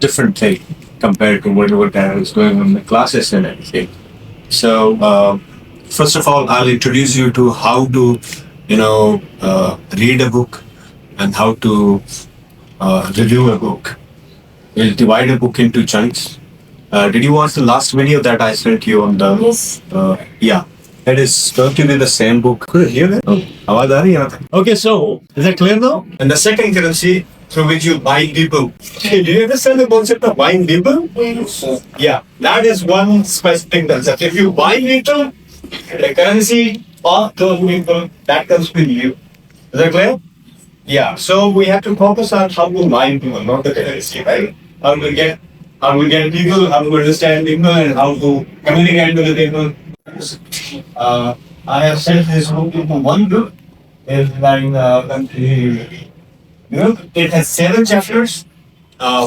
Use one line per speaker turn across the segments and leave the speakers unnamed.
different thing compared to what is going on in the classes and everything. So, first of all, I'll introduce you to how to, read a book and how to review a book. We'll divide a book into chunks. Did you watch the last video that I sent you on the?
Yes.
Yeah. It is going to be the same book. Could you hear that? Oh, आवाज आ रही है ना? Okay, so is that clear now? And the second currency through which you buy people. Okay, do you understand the concept of buying people?
Yes.
Yeah, that is one specific concept. If you buy people, the currency of those people that comes with you. Is that clear? Yeah. So we have to focus on how to buy people, not the currency, right? How to get people, how to understand people, and how to communicate with the people. I have sent this book into one book. It's like it has 7 chapters,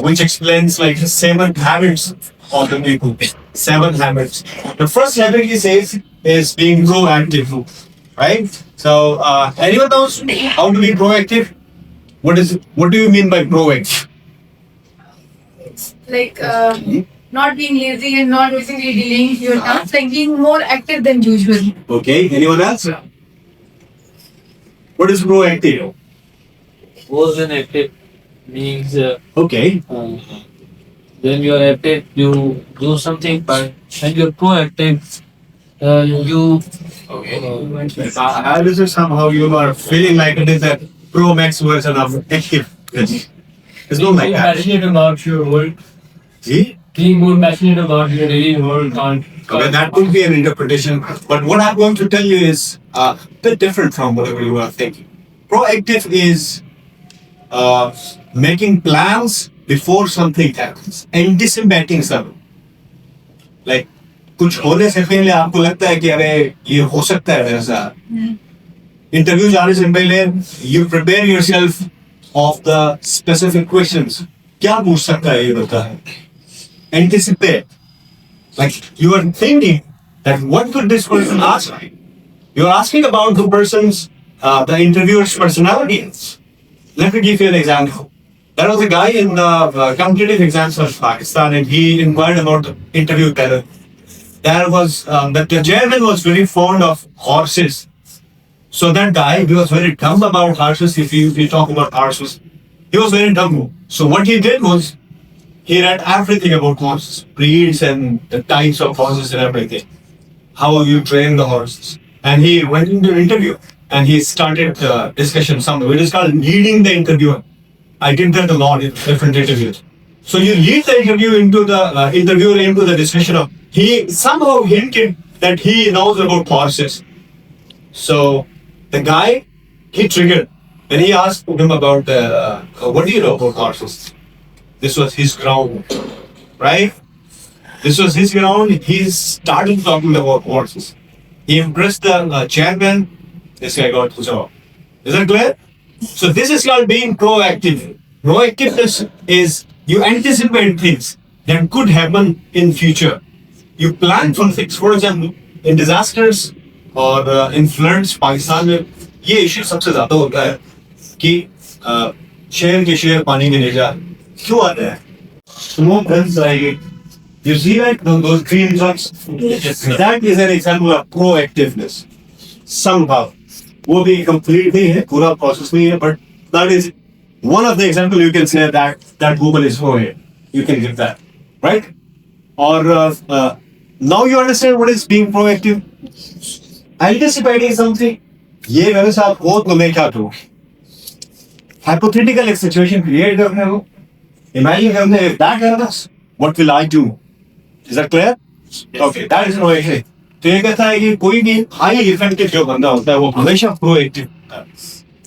which explains like 7 habits of the people. 7 habits. The first habit he says is being proactive, right? So anyone knows how to be proactive? What do you mean by proactive?
Like not being lazy and not basically delaying your tasks, like being more active than usual.
Okay. Anyone else? What is proactive?
Was an active means
Okay.
when you are active, you do something, but when you're proactive, you.
This is somehow you are feeling like it is a Pro Max version of active. It's not like that.
passionate about your work.
See?
Being more passionate about your daily work and
Okay, that could be an interpretation. But what I'm going to tell you is a bit different from whatever you are thinking. Proactive is making plans before something happens, anticipating something. Like कुछ होने से पहले आपको लगता है कि अरे ये हो सकता है ऐसा. इंटरव्यू जाने से पहले you prepare yourself of the specific questions. क्या पूछ सकता है ये बता. Anticipate. Like you are thinking that what could this person ask? You are asking about the person's, the interviewer's personality. Let me give you an example. There was a guy in the competitive exams of Pakistan, and he inquired about the interview panel. There was the chairman was very fond of horses. So that guy, he was very dumb about horses. If you talk about horses, he was very dumb. So what he did was he read everything about horses, breeds and the types of horses and everything. How you train the horses. And he went into an interview and he started discussion somewhere. It is called leading the interviewer. I did that a lot in different interviews. So you lead the interview into the interviewer into the discussion of, he somehow hinted that he knows about horses. So the guy, he triggered and he asked him about what do you know about horses? This was his ground, right? This was his ground. He started talking about horses. He impressed the chairman. This guy got the job. Is that clear? So this is called being proactive. Proactiveness is you anticipate things that could happen in future. You plan for things. For example, in disasters or in floods, Pakistan में ये issue सबसे ज़्यादा होता है कि शहर के शहर पानी में ले जा. क्यों आता है? Smoke guns आएंगे. You see that those green trucks? That is an example of proactiveness. Somehow, वो भी complete नहीं है, पूरा process नहीं है, but that is one of the example you can say that Google is proactive. You can give that, right? Or now you understand what is being proactive. Anticipating something. ये मेरे साथ हो तो मैं क्या करूँ? Hypothetical situation create करने हो. Imagine if that happens, what will I do? Is that clear? Okay, that is proactive. तो ये कहता है कि कोई भी highly effective जो बंदा होता है वो हमेशा proactive होता है.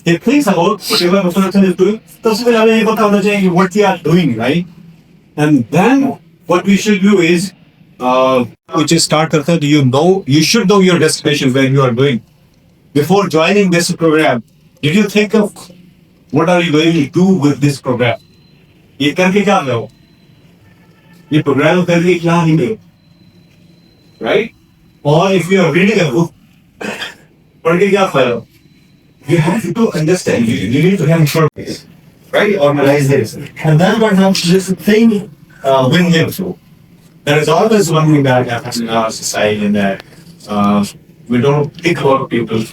He thinks about whatever the person is doing. तो उससे पहले हमें ये पता होना चाहिए कि what we are doing, right? And then what we should do is, which is start करता है. You should know your destination where you are going. Before joining this program, did you think of what are you going to do with this program? ये करके क्या करो? ये program करके क्या नहीं, right? Or if you are reading a book, पढ़ के क्या फायदा? You have to understand. You need to have purpose, right? Organize this, and then what happens? This thing win-win flow. There is always one thing that happens in our society, in that we don't think about people.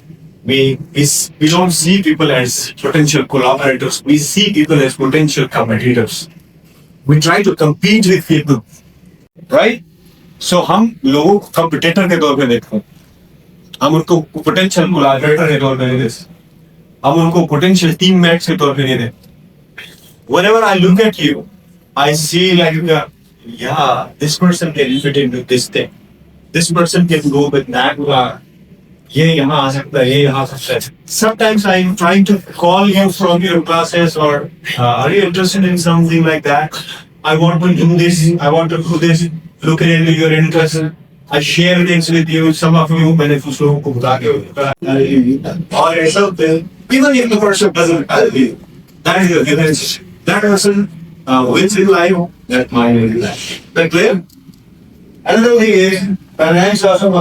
We don't see people as potential collaborators. We see people as potential competitors. We try to compete with people, right? So हम लोगों को competitor के तौर पे देखते हैं. हम उनको potential collaborator के तौर पे नहीं देखते. हम उनको potential teammates के तौर पे नहीं देखते. Whenever I look at you, I see like, yeah, this person can fit into this thing. This person can go with that. ये यहाँ आ सकता है, ये यहाँ आ सकता है. Sometimes I'm trying to call you from your classes, or are you interested in something like that? I want to do this. I want to do this. Look into your interest. I share things with you. Some of you मैंने कुछ लोगों को बता के और ऐसा होता है. Even if the person doesn't help you, that is your difference. That person wins in life. That mine will be life. That clear? Another thing is, parents also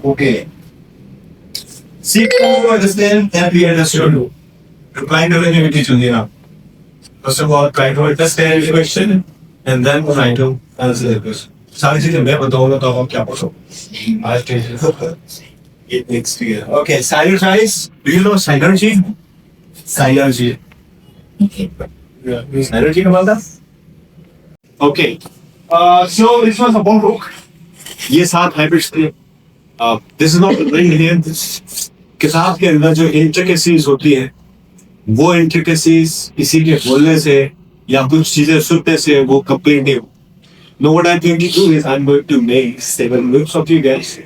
okay. Seek to understand that we understood. Replying to the invitation here. First of all, try to understand the question and then try to answer the question. सारी चीजें मैं बताऊंगा तो आप क्या पूछो? आज it needs to get. Okay, synergize. Do you know synergy? Synergy. Synergy का मतलब? Okay. So this was a one book. ये 7 habits थे. This is not the thing here. किताब के अंदर जो intricacies होती है, वो intricacies किसी के बोलने से या कुछ चीजें सुनने से वो complete नहीं हो. No, what I'm going to do is I'm going to make 7 groups of you guys,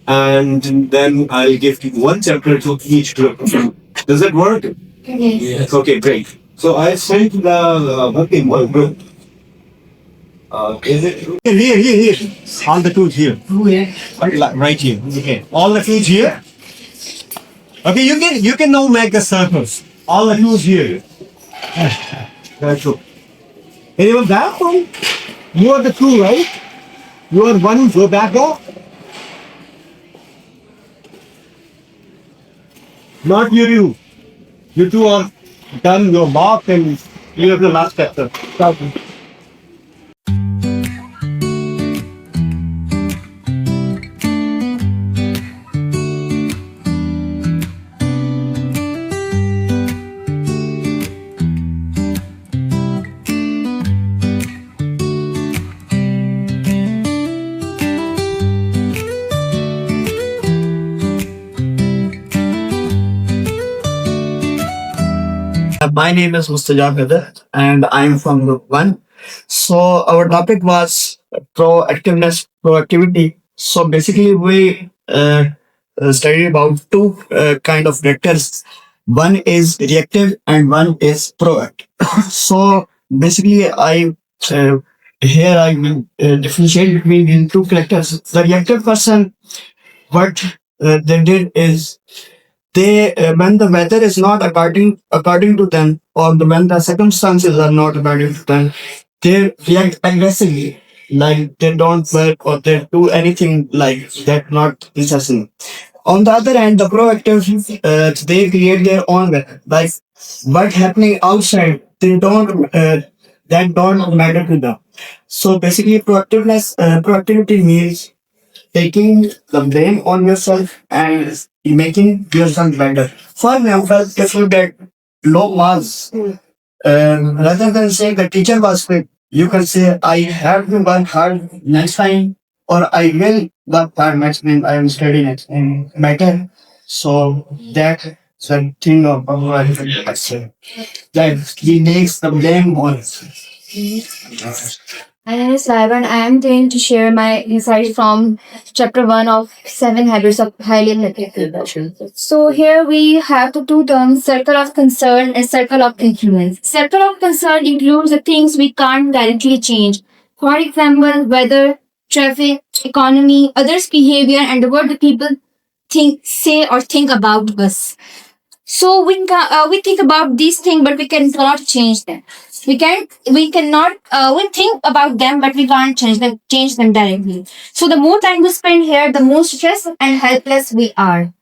and then I'll give you one chapter to each group. Does that work?
Yes.
Okay, great. So I sent the book in one group. Is it here? All the tools here. Right here. Okay. All the tools here. Okay, you can now make the circles. All the tools here. That's true. Anyone back one? You are the two, right? You are one. Go back up. Not you. You two are done your mark and you have the last chapter.
My name is Mustajab Haider and I am from Group 1. So our topic was proactivity. So basically we studied about two kind of vectors. One is reactive and one is proactive. So basically here I will differentiate between these two characters. The reactive person, what they did is they when the weather is not according to them, or when the circumstances are not according to them, they react aggressively, like they don't work or they do anything like that not necessary. On the other hand, the proactive, they create their own weather, like what happening outside, they don't that don't matter to them. So basically proactivity means taking the blame on yourself and making yourself better. For example, if you get low marks, rather than saying the teacher was strict, you can say, I have to work hard next time, or I will work hard next time, I will study next time better. So that's the thing of that he takes the blame on us.
My name is Saiban. I am going to share my insights from chapter 1 of 7 Habits of Highly Effective People. So here we have the two terms, circle of concern and circle of influence. Circle of concern includes the things we can't directly change. For example, weather, traffic, economy, others' behavior, and what the people say or think about us. So we think about these things, but we cannot change them. We think about them, but we can't change them directly. So the more time we spend here, the more stressed and helpless we are.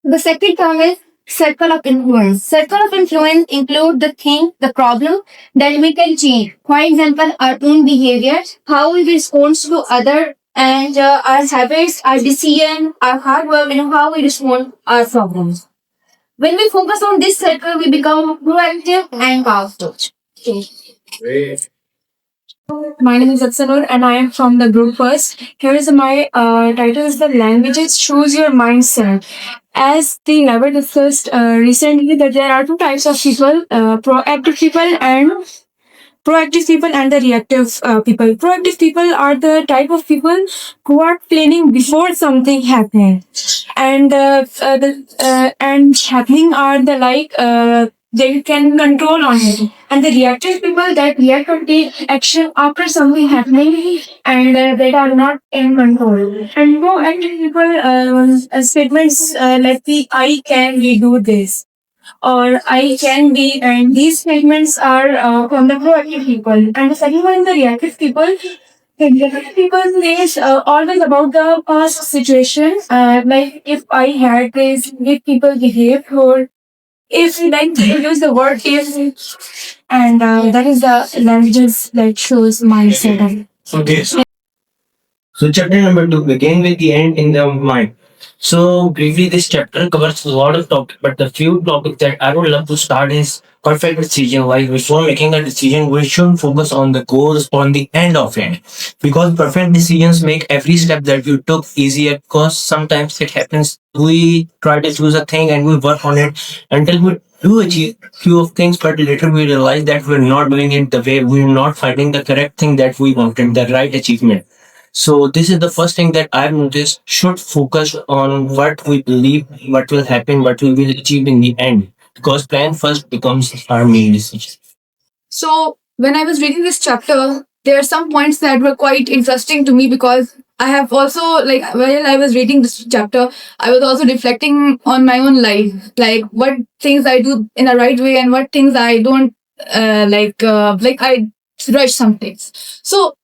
The second term is Circle of influence. Circle of influence include the thing, the problem that we can change. For example, our own behaviors, how we respond to other, and our habits, our decision, our hard work, and how we respond our problems. When we focus on this circle, we become proactive and powerful. My name is Atsanur and I am from the group first. Here is my title is the languages choose your mindset. As the never discussed recently that there are two types of people, proactive people and the reactive people. Proactive people are the type of people who are planning before something happens, and happening are the they can control on it. And the reactive people that react or take action after something happening and that are not in control. And proactive people statements like the I can redo this or I can be, and these statements are from the proactive people. And the second one, the reactive people. The reactive people is always about the past situation. Like if I had this, if people behave, or if like they use the word if, and that is the languages that shows mindset.
Okay.
So chapter number 2, begin with the end in the mind. So briefly, this chapter covers a lot of topics, but the few topics that I would love to start is perfect decision. Like before making a decision, we should focus on the goals on the end of it, because perfect decisions make every step that you took easier. Because sometimes it happens, we try to choose a thing and we work on it until we do achieve few of things, but later we realize that we're not doing it the way, we're not finding the correct thing that we wanted, the right achievement. So this is the first thing that I've noticed. Should focus on what we believe, what will happen, what we will achieve in the end. Because plan first becomes our main decision.
So when I was reading this chapter, there are some points that were quite interesting to me because I have also like while I was reading this chapter, I was also reflecting on my own life, like what things I do in a right way and what things I don't like I rush some things. So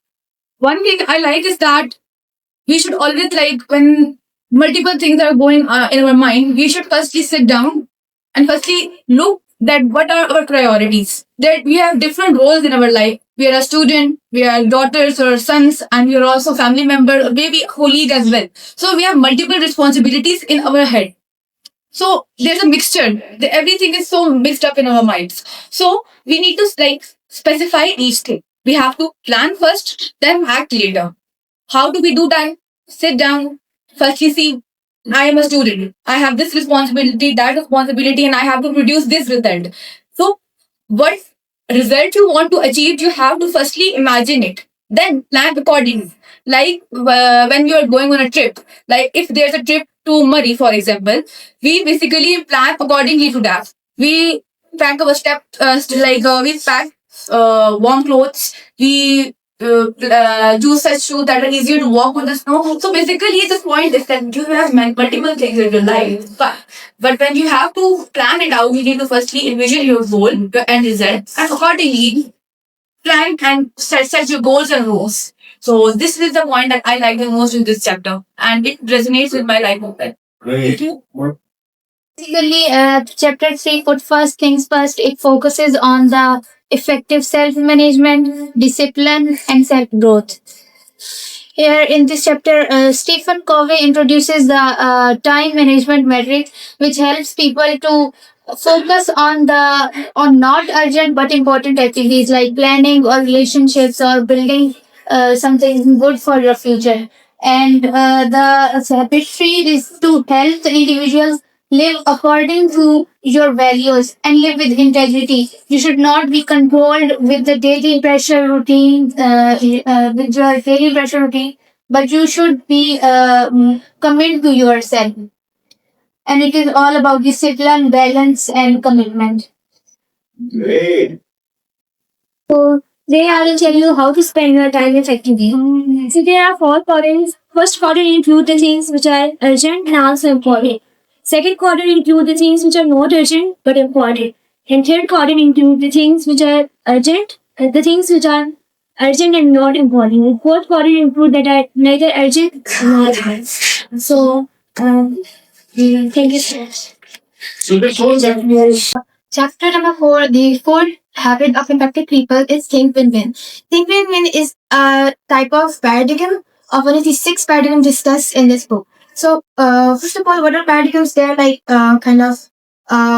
one thing I like is that we should always like when multiple things are going in our mind, we should firstly sit down and firstly look that what are our priorities. That we have different roles in our life. We are a student, we are daughters or sons, and we are also family member, or maybe colleague as well. So we have multiple responsibilities in our head. So there's a mixture. Everything is so mixed up in our minds. So we need to like specify each thing. We have to plan first, then act later. How do we do that? Sit down. Firstly, see, I am a student. I have this responsibility, that responsibility, and I have to produce this result. So, what result you want to achieve, you have to firstly imagine it. Then plan accordingly. Like when you are going on a trip, like if there's a trip to Murray, for example, we basically plan accordingly to that. We pack our we pack warm clothes. We do such shoes that are easier to walk on the snow. So basically, the point is that you have multiple things in your life, but when you have to plan it out, you need to firstly envision your goal, your end result, and accordingly plan and set your goals and rules. So this is the point that I like the most in this chapter, and it resonates with my life.
Great.
Basically, chapter 3 put first things first. It focuses on the effective self-management, discipline, and self-growth. Here in this chapter, Stephen Covey introduces the time management metric, which helps people to focus on not urgent but important activities like planning or relationships or building something good for your future. And the habit tree is to help the individuals live according to your values and live with integrity. You should not be controlled with the daily pressure routine, but you should be committed to yourself. And it is all about discipline, balance, and commitment.
Great.
So today I will tell you how to spend your time effectively. So there are 4 quadrants. First quadrant include the things which are urgent and also important. Second quadrant include the things which are not urgent but important. And third quadrant include the things which are urgent and the things which are urgent and not important. And fourth quadrant include that are neither urgent nor important. So thank you so much.
So this whole
Chapter number 4, the fourth habit of impacted people is think win-win. Think win-win is a type of paradigm of one of the 6 paradigms discussed in this book. So, first of all, what are paradigms? They're like kind of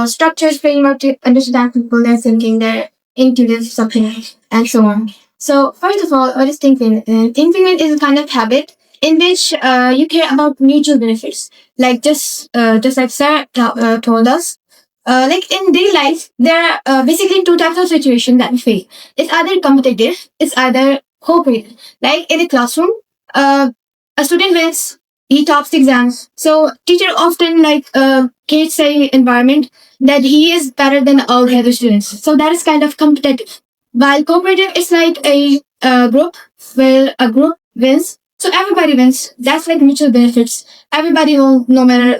structures, framework to understand people, their thinking, their intuitive something, and so on. So, first of all, what is think win-win? Think win-win is a kind of habit in which you care about mutual benefits. Like just like Sarah told us, like in daily life, there are basically 2 types of situations that we face. It's either competitive, it's either cooperative. Like in the classroom, a student wins, he tops the exams. So teacher often creates a environment that he is better than all the other students. So that is kind of competitive. While cooperative is like a group where a group wins. So everybody wins. That's like mutual benefits. Everybody will, no matter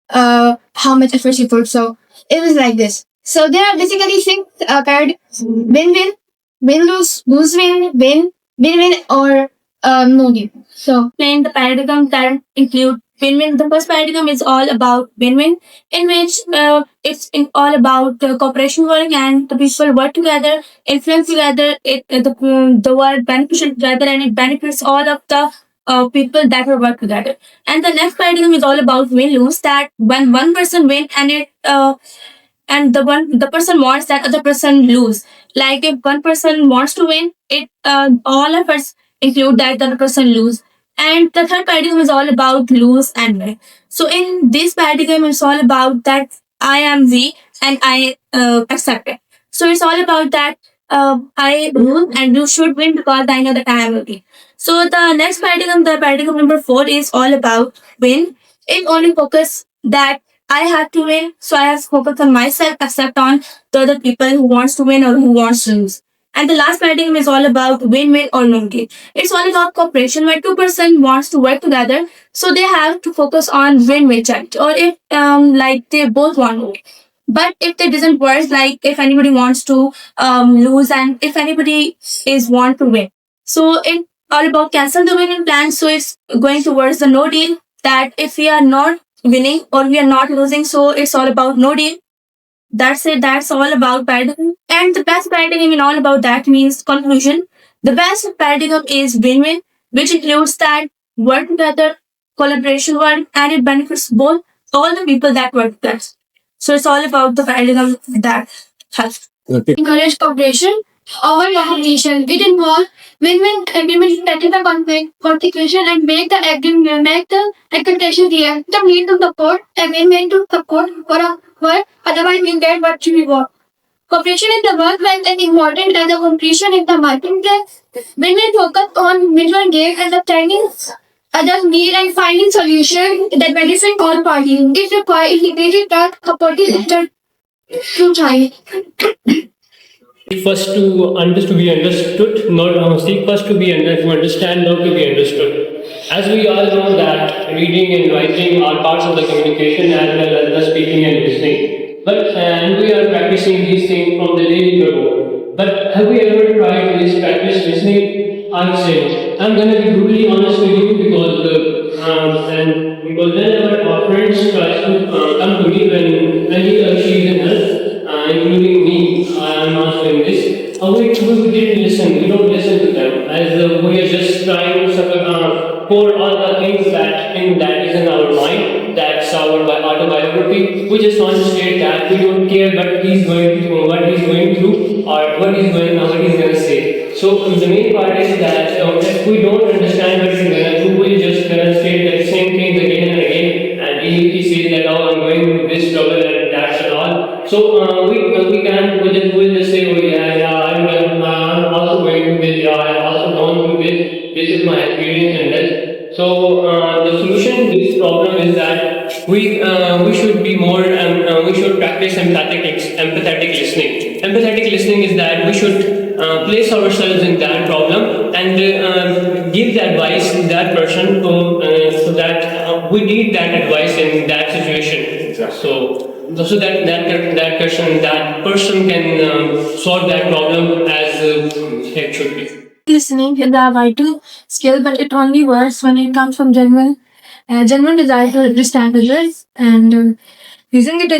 how much effort you put. So it was like this. So there are basically 6 paradigms: win-win, win-lose, lose-win, win-win, or no-win. So
Explain the paradigm that include win-win. The first paradigm is all about win-win, in which all about cooperation work and the people work together, influence together. The work beneficial together, and it benefits all of the people that will work together. And the next paradigm is all about win-lose. That when one person win and the person wants that other person lose. Like if one person wants to win, it all efforts include that the other person lose. And the third paradigm is all about lose and win. So in this paradigm, it's all about that I am weak and I accept it. So it's all about that I lose and you should win because I know that I am weak. So the next paradigm, the paradigm number 4, is all about win. It only focus that I have to win, so I have to focus on myself, except on the other people who wants to win or who wants to lose. And the last paradigm is all about win-win or no-win. It's all about cooperation, where 2% wants to work together, so they have to focus on win-win charity. Or if they both want to win. But if it doesn't work, like if anybody wants to lose and if anybody is want to win, so it's all about cancel the winning plan. So it's going towards the no deal. That if we are not winning or we are not losing, so it's all about no deal. That's it. That's all about paradigm. And the best paradigm in all about that means conclusion. The best paradigm is win-win, which includes that work together, collaboration work, and it benefits both all the people that work together. So it's all about the paradigm that helps.
encourage cooperation over competition. It involves win-win agreement, settle the conflict and make the agreement, make the expectation clear. The need to support, agreement to support for a work, otherwise we get what we want. Cooperation in the workplace is important as a competition in the marketplace. Win-win focus on mutual gain, understanding others' need and finding solutions that benefit all parties. It requires integrated trust, supportive system to thrive.
First to be understood, not seek first to be to understand, not to be understood. As we all know that reading and writing are parts of the communication as well as the speaking and listening. But and we are practicing these things from the day we grow. But have we ever tried this practice listening? I would say no. I'm gonna be brutally honest with you because whenever our friends try to come to me when he or she is in help, including me, I'm also in this. We didn't listen. We don't listen to them as we are just trying to pour all the things that is in our mind. That's our autobiography. We just want to state that we don't care what he's going through, or what he's going to say. So the main part is that if we don't understand what he's going through, we just gonna state the same things again and again, and he says that I'm going through this struggle and that's and all. So we'll just say, oh yeah, I'm also going through this, I'm also going through this. This is my experience and this. So the solution to this problem is that we should be more we should practice empathetic listening. Empathetic listening is that we should place ourselves in that problem and give the advice to that person so that we need that advice in that situation. So that person can solve that problem as it should be.
Listening is a vital skill, but it only works when it comes from genuine desire to understand others. And Using it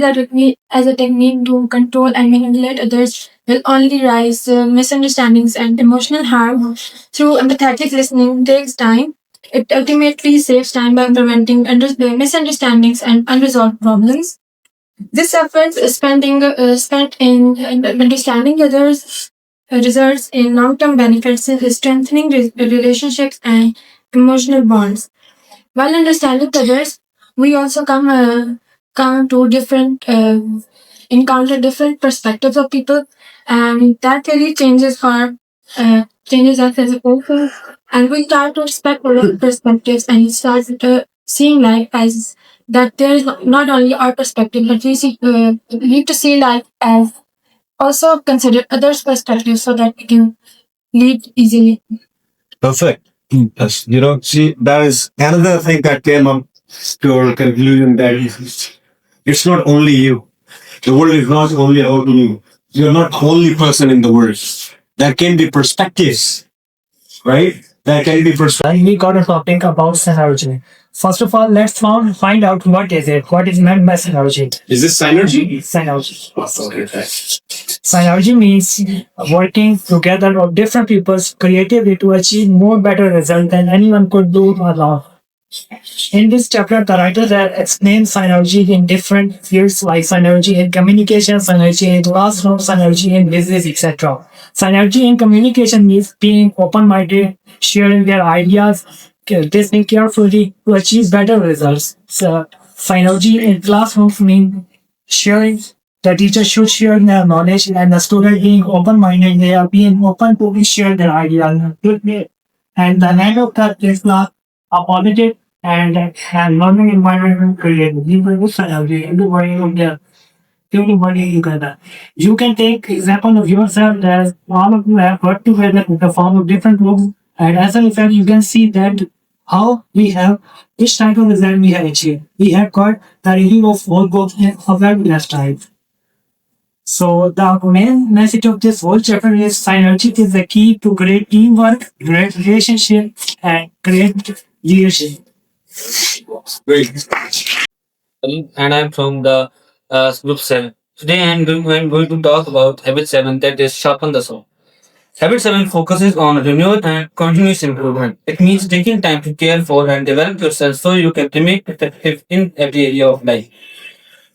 as a technique to control and manipulate others will only raise misunderstandings and emotional harm. Through empathetic listening takes time. It ultimately saves time by preventing misunderstandings and unresolved problems. This effort is spent in understanding others results in long-term benefits, strengthening relationships and emotional bonds. While understanding others, we also come to encounter different perspectives of people, and that really changes us as a person. And we start to respect other perspectives and start seeing life as that there is not only our perspective, but we need to see life as also consider others' perspectives so that we can lead easily.
Perfect. Yes. See, that is another thing that came up to our conclusion that it's not only you. The world is not only about you. You're not the only person in the world. There can be perspectives, right? There can be perspectives.
We got a topic about synergy. First of all, let's find out what is it. What is meant by synergy?
Is this synergy?
Synergy.
Okay.
Synergy means working together of different people's creativity to achieve more better result than anyone could do alone. In this chapter, the writer there explains synergy in different fields like synergy in communication, synergy in classroom, synergy in business, etc. Synergy in communication means being open-minded, sharing their ideas, listening carefully to achieve better results. So, synergy in classrooms means sharing. The teacher should share their knowledge and the student being open-minded, they are being open to share their ideas. And the end of that is class, a positive and learning environment created. Everybody together. You can take example of yourself that all of you have worked together to form of different groups, and as a result, you can see that how we have which type of result we have achieved. We have got the review of whole groups in a very last time. So the main message of this whole chapter is synergy is the key to great teamwork, great relationship, and great leadership.
Great.
And I'm from the group 7. Today I'm going to talk about habit 7, that is sharpen the saw. Habit 7 focuses on renewal and continuous improvement. It means taking time to care for and develop yourself so you can remain effective in every area of life.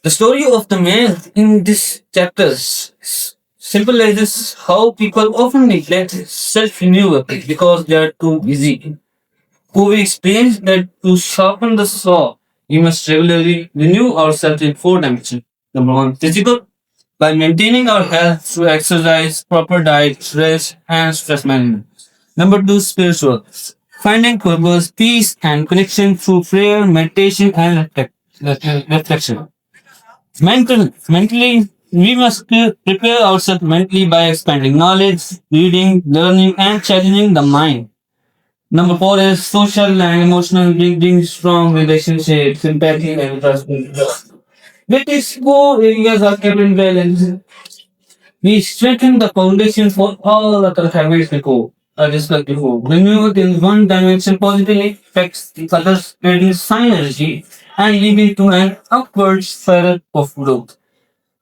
The story of the man in this chapter symbolizes how people often neglect self-renewal because they are too busy. Covey explains that to sharpen the saw, we must regularly renew ourselves in 4 dimensions. Number 1, physical, by maintaining our health through exercise, proper diet, rest, and stress management. Number 2, spiritual, finding purpose, peace, and connection through prayer, meditation, and reflection. Mentally, we must prepare ourselves mentally by expanding knowledge, reading, learning, and challenging the mind. Number 4 is social and emotional, building strong relationships, empathy, and trust. With these 4 areas are kept in balance, we strengthen the foundation for all other habits before. Just like before, renewal in one dimension positively affects the others, creating synergy and leading to an upward spiral of growth.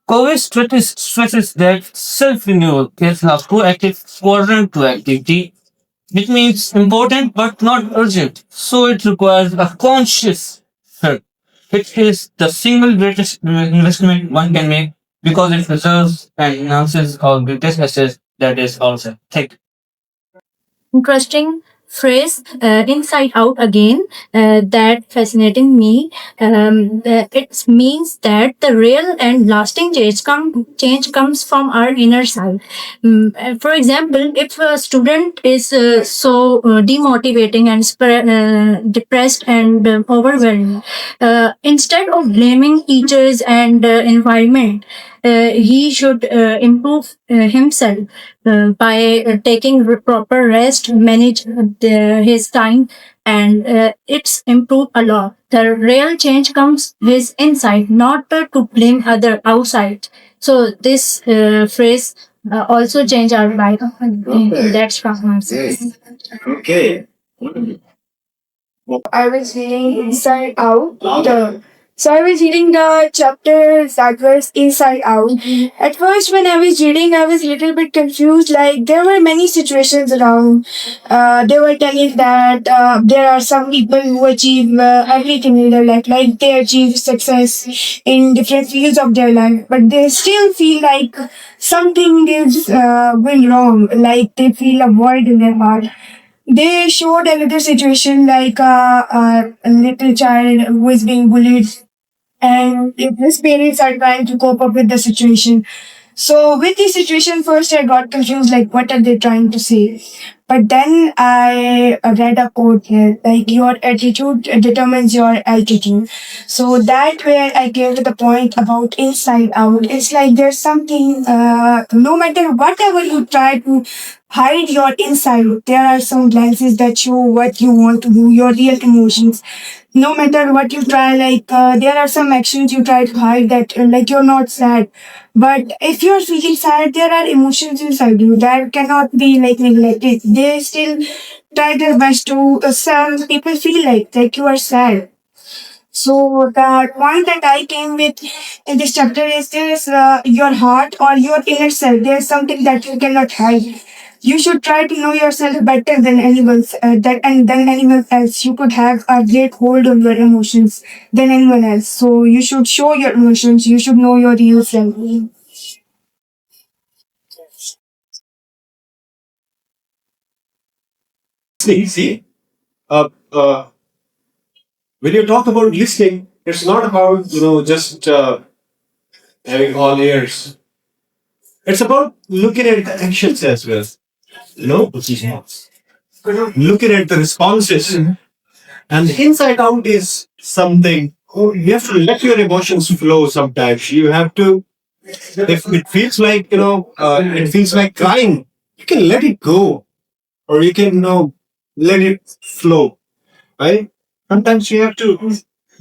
Covey stresses that self-renewal is a proactive quadrant to activity, which means important but not urgent. So it requires a conscious effort, which is the single greatest investment one can make because it preserves and enhances our greatest asset, that is ourselves. Thank you.
Interesting phrase, inside out again, that fascinating me. It means that the real and lasting change comes from our inner side. For example, if a student is demotivating and depressed and overwhelmed, instead of blaming teachers and environment, he should improve himself by taking proper rest, manage his time, and it's improved a lot. The real change comes with inside, not to blame other outside. So this phrase also change our life. That's from
Okay.
I was reading Inside Out, the So I was reading the chapter that was Inside Out. At first, when I was reading, I was a little bit confused. Like there were many situations around. They were telling that there are some people who achieve everything in their life, like they achieve success in different fields of their life, but they still feel like something is going wrong. Like they feel a void in their heart. They showed another situation like a little child who is being bullied and if his parents are trying to cope up with the situation. So with the situation, first I got confused, like what are they trying to say? But then I read a quote here, like your attitude determines your altitude. So that where I came to the point about inside out. It's like there's something, no matter whatever you try to hide your inside, there are some glances that show what you want to do, your real emotions. No matter what you try, like there are some actions you try to hide that like you're not sad, but if you're feeling sad, there are emotions inside you that cannot be like neglected. They still try their best to some people feel like you are sad. So the point that I came with in this chapter is this: your heart or your inner self. There's something that you cannot hide. You should try to know yourself better than than anyone else. You could have a great hold on your emotions than anyone else. So you should show your emotions. You should know your real self.
See, when you talk about listening, it's not about just having all ears. It's about looking at the actions as well. You know, looking at the responses. And inside out is something. You have to let your emotions flow. Sometimes you have to. If it feels like it feels like crying, you can let it go, or you can let it flow. Right? Sometimes you have to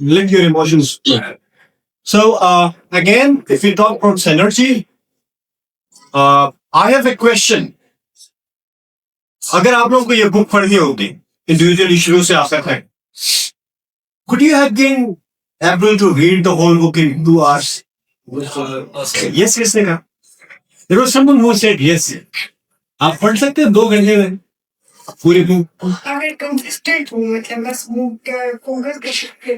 let your emotions flow. So again, if we talk about synergy, I have a question. अगर आप लोगों को ये book पढ़नी होगी individually शुरू से आखिर तक, could you have been able to read the whole book in 2 hours? Yes, किसने कहा? There was someone who said yes. आप पढ़ सकते हैं 2 घंटे में पूरी बुक. अगर कंसिस्टेंट हो मतलब बस बुक का फोकस कर सकते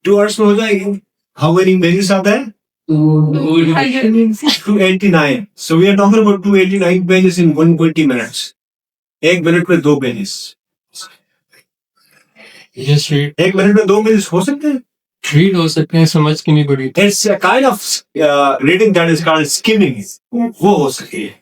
2 hours में हो जाएगी. How many pages are there? 289. So we are talking about 289 pages in 120 minutes. 1 minute में 2 pages.
Just read.
1 minute में 2 pages हो सकते हैं?
Read हो सकते हैं, समझ के नहीं पड़ी.
It's a kind of reading that is called skimming. वो हो सकती है.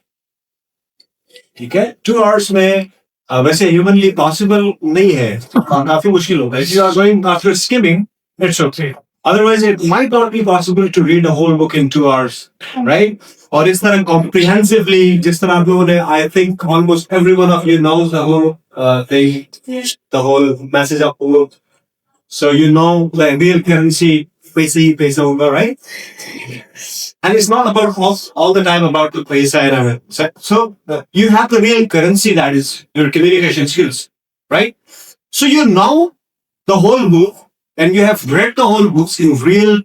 ठीक है? 2 hours में वैसे humanly possible नहीं है. काफी मुश्किल होगा. If you are going after skimming, it's okay. Otherwise, it might not be possible to read a whole book in 2 hours, right? Or is there comprehensively, just I think almost every one of you knows the whole thing, the whole message of the book. So you know the real currency, paisa hoga, right? And it's not about all the time about the paisa and everything. So you have the real currency, that is your communication skills, right? So you know the whole book, and you have read the whole books in real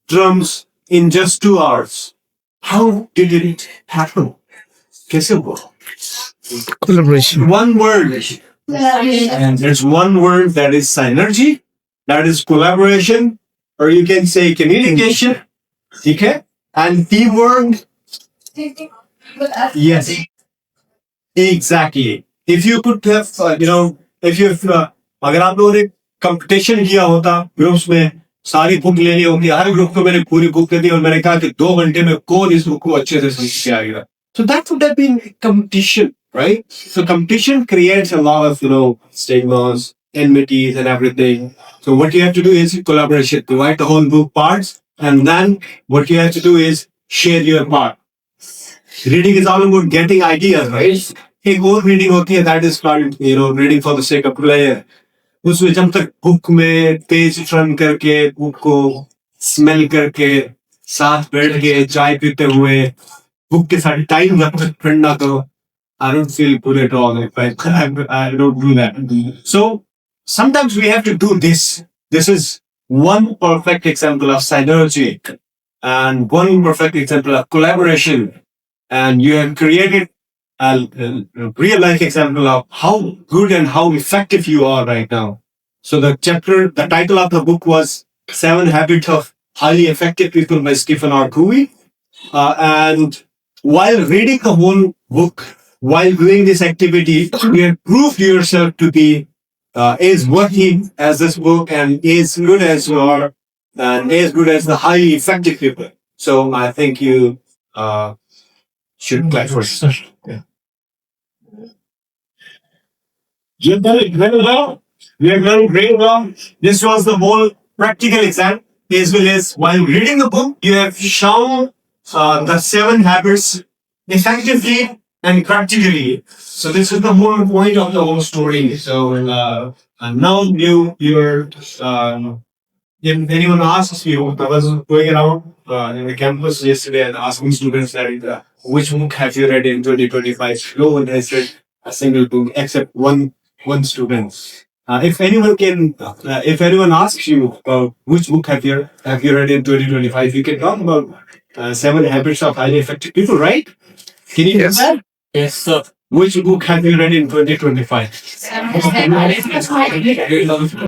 terms in just 2 hours. How did it happen? कैसे हुआ?
Collaboration.
One word. And there's one word that is synergy, that is collaboration, or you can say communication. Okay? And teamwork. Yes. Exactly. If you could have, if you've, अगर आप लोगों ने competition किया होता groups में, सारी book लेनी होगी, हर ग्रुप को मैंने पूरी बुक दे दी और मैंने कहा कि 2 घंटे में कौन इस बुक को अच्छे से समझ के आएगा. So that would have been competition, right? So competition creates a lot of, stigmas, enmities and everything. So what you have to do is collaboration. Divide the whole book parts, and then what you have to do is share your part. Reading is all about getting ideas, right? एक और reading होती है, that is called, reading for the sake of pleasure. उसमें जब तक book में page turn करके, book को स्मेल करके, साथ बैठ के चाय पीते हुए बुक के साथ टाइम जब तक स्पेंड ना करो, I don't feel good at all if I don't do that. So sometimes we have to do this. This is one perfect example of synergy and one perfect example of collaboration, and you have created a real life example of how good and how effective you are right now. So the title of the book was 7 Habits of Highly Effective People by Stephen R. Covey. And while reading the whole book, while doing this activity, you have proved yourself to be as worthy as this book and as good as you are and as good as the highly effective people. So I think you should clap for yourself. Yeah. You've done it very well. You have done very well. This was the whole practical exam, as well as while reading the book, you have shown the 7 habits effectively and practically. So this is the whole point of the whole story. So and now you're if anyone asks you, I was going around in the campus yesterday and asking students that which book have you read in 2025? No one has read a single book except one student. If anyone asks you which book have you read in 2025, you can talk about 7 Habits of Highly Effective People, right? Can you do that?
Yes, sir.
Which book have you read in 2025?